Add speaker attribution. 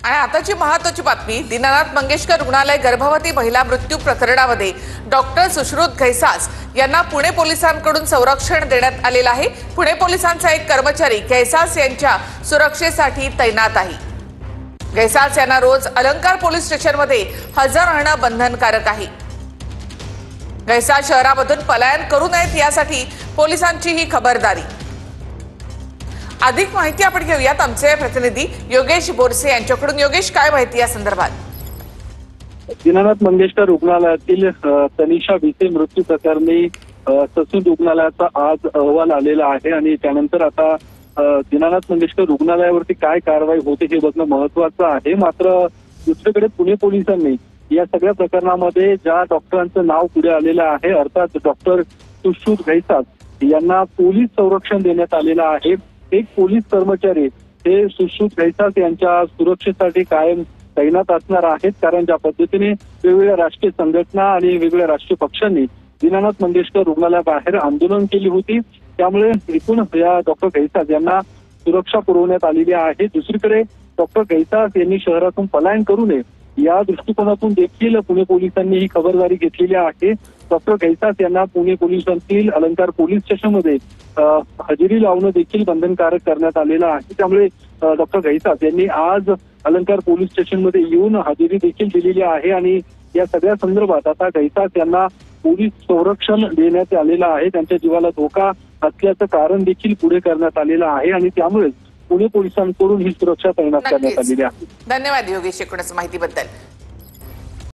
Speaker 1: आणि आताची महत्त्वाची बातमी, दीनानाथ मंगेशकर रुग्णालय गर्भवती महिला मृत्यू प्रकरणामध्ये डॉक्टर सुश्रुत घैसास यांना पुणे पोलिसांकडून संरक्षण देण्यात आलेलं आहे। पुणे पोलिसांचा एक कर्मचारी घैसास यांच्या सुरक्षेसाठी तैनात आहे। घैसास यांना रोज अलंकार पोलीस स्टेशनमध्ये हजर राहणं बंधनकारक आहे। घैसास शहरामधून पलायन करू नयेत यासाठी पोलिसांची ही खबरदारी। अधिक माहिती आपण घेऊयात आमचे प्रतिनिधी योगेश बोरसे यांच्याकडून। योगेश, काय माहिती या संदर्भात?
Speaker 2: दीनानाथ मंगेशकर रुग्णालयातील तनिषा विसे मृत्यू प्रकरणी ससून रुग्णालयाचा आज अहवाल आलेला आहे आणि त्यानंतर आता दीनानाथ मंगेशकर रुग्णालयावरती काय कारवाई होते हे बघणं महत्वाचं आहे। मात्र दुसरीकडे पुणे पोलिसांनी या सगळ्या प्रकरणामध्ये ज्या डॉक्टरांचं नाव पुढे आलेलं आहे, अर्थात डॉक्टर सुश्रुत घैसास यांना पोलीस संरक्षण देण्यात आलेलं आहे। एक पोलीस कर्मचारी हे सुश्रुत घैसास यांच्या सुरक्षेसाठी कायम तैनात असणार आहेत, कारण ज्या पद्धतीने वेगवेगळ्या राष्ट्रीय संघटना आणि वेगवेगळ्या राष्ट्रीय पक्षांनी दीनानाथ मंगेशकर रुग्णालयाबाहेर आंदोलन केली होती, त्यामुळे एकूण या डॉक्टर घैसास यांना सुरक्षा पुरवण्यात आलेली आहे। दुसरीकडे डॉक्टर घैसास यांनी शहरातून पलायन करू नये या दृष्टिकोनातून देखील पुणे पोलिसांनी ही खबरदारी घेतलेली आहे। डॉक्टर घैसास यांना पुणे पोलिसांतील अलंकार पोलीस स्टेशनमध्ये हजेरी लावणं देखील बंधनकारक करण्यात आलेलं आहे। त्यामुळे डॉक्टर घैसास यांनी आज अलंकार पोलीस स्टेशनमध्ये येऊन हजेरी देखील दिलेली आहे आणि या सगळ्या संदर्भात आता घैसास यांना पोलीस संरक्षण देण्यात आलेलं आहे। त्यांच्या जीवाला धोका असल्याचं कारण देखील पुढे करण्यात आलेलं आहे आणि त्यामुळे पुणे पोलिसांकडून ही सुरक्षा तैनात करण्यात आलेली आहे।
Speaker 1: धन्यवाद योगेश, एकूणच माहितीबद्दल।